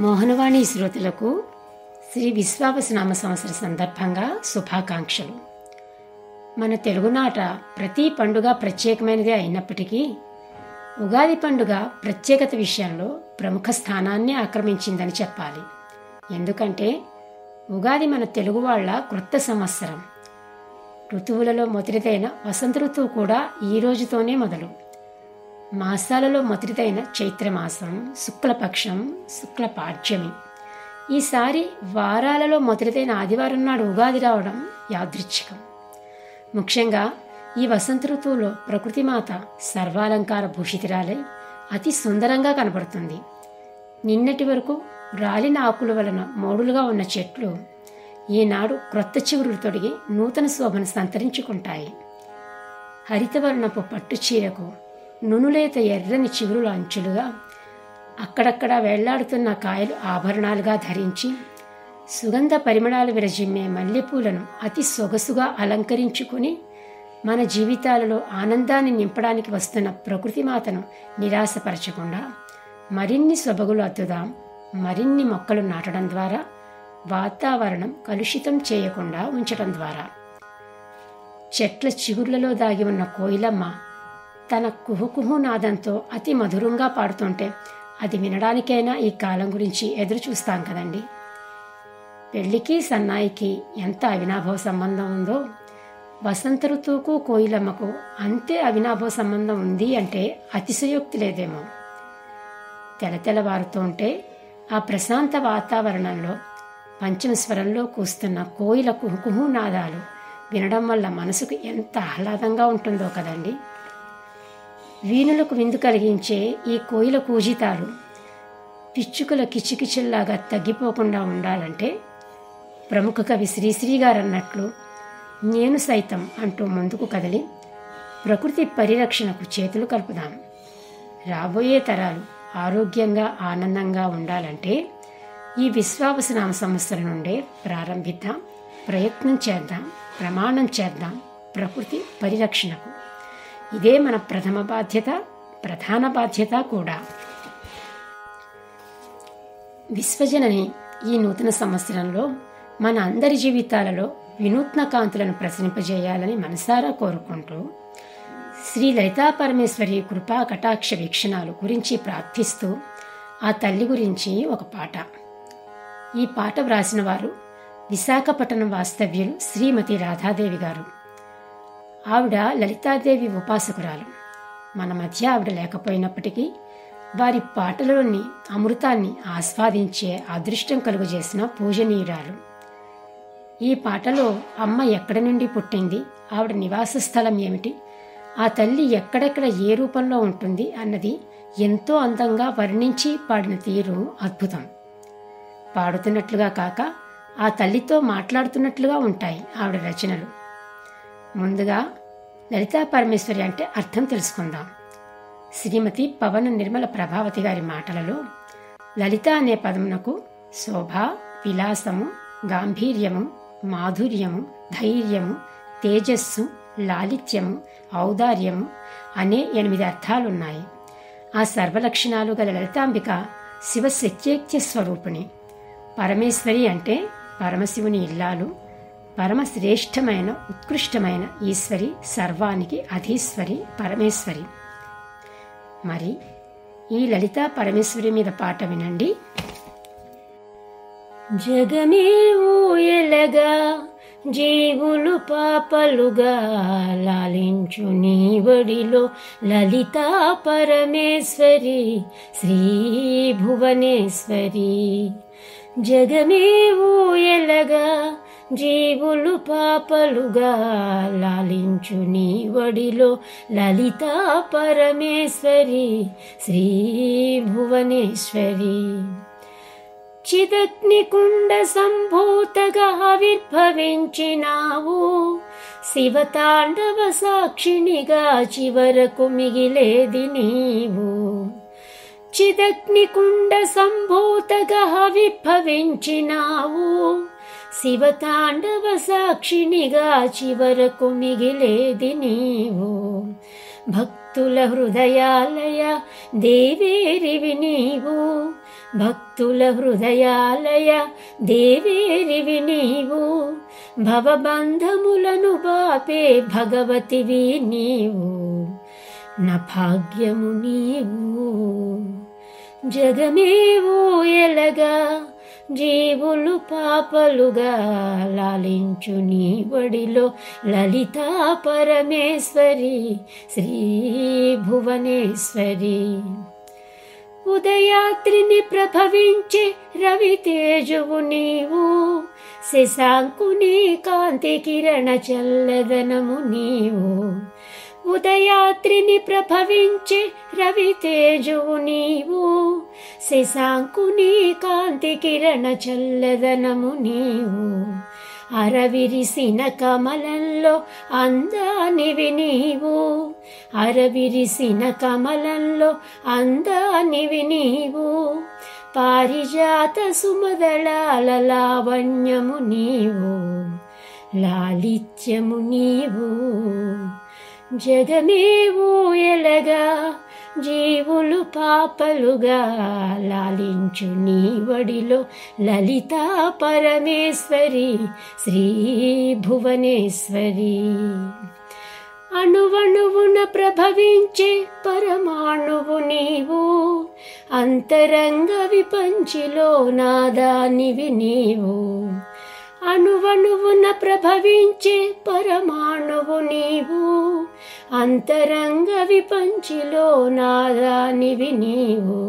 మోహనవాణి శ్రోతలకు శ్రీ విశ్వావసునామ సంవత్సర సందర్భంగా శుభాకాంక్షలు. మన తెలుగునాట ప్రతి పండుగ ప్రత్యేకమైనదే అయినప్పటికీ ఉగాది పండుగ ప్రత్యేకత విషయంలో ప్రముఖ స్థానాన్ని ఆక్రమించిందని చెప్పాలి. ఎందుకంటే ఉగాది మన తెలుగు వాళ్ళ క్రొత్త సంవత్సరం. ఋతువులలో మొదటిదైన వసంత ఋతువు కూడా ఈ రోజుతోనే మొదలు. మాసాలలో మొదటిదైన చైత్రమాసం, శుక్లపక్షం, శుక్లపాడ్యమి. ఈసారి వారాలలో మొదటిదైన ఆదివారం నాడు ఉగాది రావడం యాదృచ్ఛికం. ముఖ్యంగా ఈ వసంత ఋతువులో ప్రకృతిమాత సర్వాలంకార భూషితురాలై అతి సుందరంగా కనబడుతుంది. నిన్నటి వరకు రాలిన ఆకుల వలన మోడులుగా ఉన్న చెట్లు ఈనాడు క్రొత్త చిగురులు తొడిగి నూతన శోభను సంతరించుకుంటాయి. హరితవర్ణపు పట్టు చీరకు నునులేత ఎర్రని చిగురుల అంచులుగా అక్కడక్కడ వేళ్లాడుతున్న కాయలు ఆభరణాలుగా ధరించి సుగంధ పరిమళాలు విరజిమ్మే మల్లెపూలను అతి సొగసుగా అలంకరించుకుని మన జీవితాలలో ఆనందాన్ని నింపడానికి వస్తున్న ప్రకృతిమాతను నిరాశపరచకుండా మరిన్ని సొబగులు అద్దుదాం. మరిన్ని మొక్కలు నాటడం ద్వారా వాతావరణం కలుషితం చేయకుండా ఉంచడం ద్వారా. చెట్ల చిగుర్లలో దాగి ఉన్న కోయిలమ్మ తన కుహుకుహు నాదంతో అతి మధురంగా పాడుతుంటే అది వినడానికైనా ఈ కాలం గురించి ఎదురు చూస్తాం కదండి. పెళ్లికి సన్నాయికి ఎంత అవినాభావ సంబంధం ఉందో వసంత ఋతువుకు కోయిలమ్మకు అంతే అవినాభావ సంబంధం ఉంది అంటే అతిశయోక్తి లేదేమో. తెలతెలవారుతుంటే ఆ ప్రశాంత వాతావరణంలో పంచమ స్వరంలో కూస్తున్న కోయిల కుహుకుహు నాదాలు వినడం వల్ల మనసుకు ఎంత ఆహ్లాదంగా ఉంటుందో కదండి. వీణులకు విందు కలిగించే ఈ కోయిల కూజితాలు పిచ్చుకల కిచికిచిల్లాగా తగ్గిపోకుండా ఉండాలంటే ప్రముఖ కవి శ్రీశ్రీ గారు అన్నట్లు నేను సైతం అంటూ ముందుకు కదిలి ప్రకృతి పరిరక్షణకు చేతులు కలుపుదాం. రాబోయే తరాలు ఆరోగ్యంగా ఆనందంగా ఉండాలంటే ఈ విశ్వావసునామ సంవత్సరం నుండే ప్రారంభిద్దాం. ప్రయత్నం చేద్దాం, ప్రమాణం చేద్దాం ప్రకృతి పరిరక్షణకు. ఇదే మన ప్రథమ బాధ్యత, ప్రధాన బాధ్యత కూడా. విశ్వజనని ఈ నూతన సంవత్సరంలో మన అందరి జీవితాలలో వినూత్న కాంతులను ప్రసరింపజేయాలని మనసారా కోరుకుంటూ శ్రీ లలితా పరమేశ్వరి కృపా కటాక్ష వీక్షణాలు గురించి ప్రార్థిస్తూ ఆ తల్లి గురించి ఒక పాట. ఈ పాట వ్రాసిన వారు విశాఖపట్నం వాస్తవ్యులు శ్రీమతి రాధాదేవి గారు. ఆవిడ లలితాదేవి ఉపాసకురాలు. మన మధ్య ఆవిడ లేకపోయినప్పటికీ వారి పాటలోని అమృతాన్ని ఆస్వాదించే అదృష్టం కలుగజేసిన పూజనీయురాలు. ఈ పాటలో అమ్మ ఎక్కడి నుండి పుట్టింది, ఆవిడ నివాస స్థలం ఏమిటి, ఆ తల్లి ఎక్కడెక్కడ ఏ రూపంలో ఉంటుంది అన్నది ఎంతో అందంగా వర్ణించి పాడిన తీరు అద్భుతం. పాడుతున్నట్లుగా కాక ఆ తల్లితో మాట్లాడుతున్నట్లుగా ఉంటాయి ఆవిడ రచనలు. ముందుగా లలితా పరమేశ్వరి అంటే అర్థం తెలుసుకుందాం. శ్రీమతి పవన నిర్మల ప్రభావతి గారి మాటలలో లలిత అనే పదమునకు శోభ, విలాసము, గాంభీర్యము, మాధుర్యము, ధైర్యము, తేజస్సు, లాలిత్యము, ఔదార్యము అనే 8 అర్థాలున్నాయి. ఆ సర్వలక్షణాలు గల లలితాంబిక శివశక్త్యేక్య స్వరూపిణి. పరమేశ్వరి అంటే పరమశివుని ఇల్లాలు, పరమశ్రేష్టమైన ఉత్కృష్టమైన ఈశ్వరి, సర్వానికి అధీశ్వరి, పరమేశ్వరి. మరి ఈ లలితా పరమేశ్వరి మీద పాట వినండి. జగమే ఊయలగా జీవులు పాపలుగా లాలించు నీ వడిలో లలితా పరమేశ్వరి శ్రీ భువనేశ్వరి. జగమే ఊయలగా జీవులు పాపలుగా లాలించు నీ వడిలో లలితా పరమేశ్వరి శ్రీ భువనేశ్వరి. చిదగ్నికుండ సంభూతగా ఆవిర్భవించినావు, శివతాండవ సాక్షిణిగా చివరకు మిగిలేది నీవు. చిదగ్నికుండ సంభూతగా ఆవిర్భవించినావు, శివతాండవ సాక్షిణిగా చివరకు మిగిలేది నీవు. భక్తుల హృదయాలయ దేవేరివి నీవు, భక్తుల హృదయాలయ దేవేరివి నీవు, భవబంధములను బాపే భగవతివి నీవు, నా భాగ్యము నీవు. జగమేవో ఎలగా జీవులు పాపలుగా లాలించు నీ వడిలో లలితా పరమేశ్వరి శ్రీ భువనేశ్వరి. ఉదయాత్రిని ప్రభవించే రవితేజువు నీవు, శశాంకుని కాంతి కిరణ చల్లదనము నీవు. ఉదయాత్రిని ప్రభవించే రవితేజువు నీవు, శశాంకుని కాంతి కిరణ చల్లదనము నీవు. అరవిరిసిన కమలంలో అందానివి నీవు, అరవిరిసిన కమలంలో అందానివి నీవు. పారిజాత సుమదళాల లావణ్యము నీవు, లాలిత్యము నీవు. జగమేవో ఎలగా జీవులు పాపలుగా లాలించు నీ వడిలో లలితా పరమేశ్వరి శ్రీ భువనేశ్వరి. అణువణువున ప్రభవించే పరమాణువు నీవు, అంతరంగ విపంచిలో నాదానివి నీవు. అణువణువున ప్రభవించే పరమాణువు నీవు, అంతరంగ విపంచిలో నాదానివి నీవు.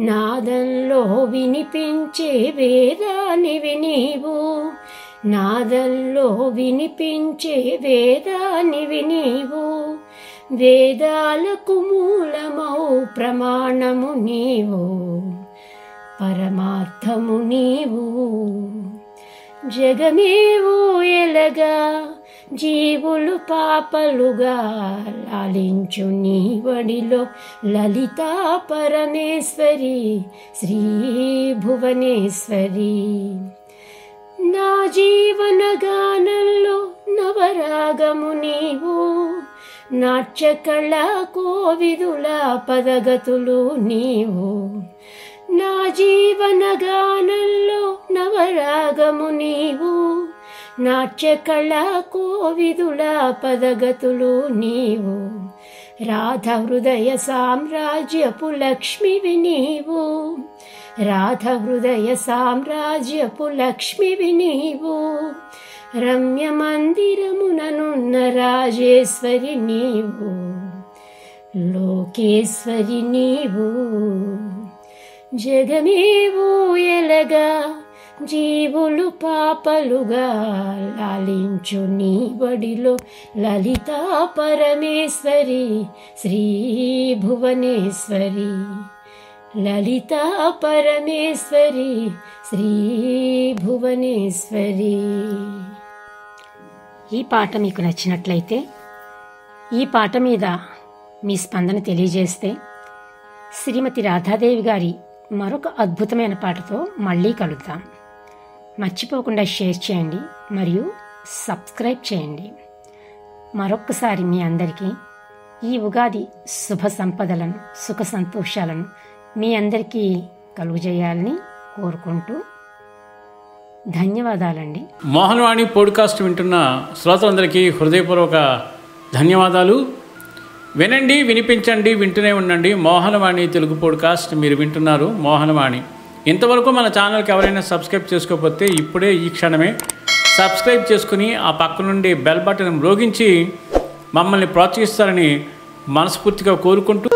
నాదంలో వినిపించే వేదానివి నీవు, నాదంలో వినిపించే వేదానివి నీవు. వేదాలకు మూలమౌ ప్రమాణము నీవు, పరమార్థము నీవు. జగమేవో ఎలగా జీవులు పాపలుగా లాలించు నీ వడిలో లలితా పరమేశ్వరి శ్రీ భువనేశ్వరి. నా జీవన గానంలో నవరాగము నీవు, నాట్యకళా కోవిదుల పదగతులు నీవు. నా జీవన గానంలో నవరాగము నీవు, నాట్యకళా కోవిదుల పదగతులు నీవు. రాధ హృదయ సామ్రాజ్యపు లక్ష్మివి నీవు, రాధ హృదయ సామ్రాజ్యపు లక్ష్మివి నీవు. రమ్య మందిరముననున్న రాజేశ్వరి నీవు, లోకేశ్వరి నీవు. జగమేవో ఎలగా జీవులు పాపలుగా లాలించు నీ వడిలో లలితా పరమేశ్వరి శ్రీ భువనేశ్వరి, లలితా పరమేశ్వరి శ్రీ భువనేశ్వరి. ఈ పాట మీకు నచ్చినట్లయితే ఈ పాట మీద మీ స్పందన తెలియజేస్తే శ్రీమతి రాధాదేవి గారి మరొక అద్భుతమైన పాటతో మళ్ళీ కలుద్దాం. మర్చిపోకుండా షేర్ చేయండి మరియు సబ్స్క్రైబ్ చేయండి. మరొక్కసారి మీ అందరికీ ఈ ఉగాది శుభ సంపదలను సుఖ సంతోషాలను మీ అందరికీ కలుగజేయాలని కోరుకుంటూ ధన్యవాదాలండి. మోహనవాణి పోడ్కాస్ట్ వింటున్న శ్రోతలందరికీ హృదయపూర్వక ధన్యవాదాలు. వినండి, వినిపించండి, వింటూనే ఉండండి. మోహనవాణి తెలుగు పోడ్కాస్ట్ మీరు వింటున్నారు. మోహనవాణి. ఇంతవరకు మన ఛానల్కి ఎవరైనా సబ్స్క్రైబ్ చేసుకోకపోతే ఇప్పుడే ఈ క్షణమే సబ్స్క్రైబ్ చేసుకుని ఆ పక్క నుండి బెల్ బటన్ మ్రోగించి మమ్మల్ని ప్రోత్సహిస్తారని మనస్ఫూర్తిగా కోరుకుంటూ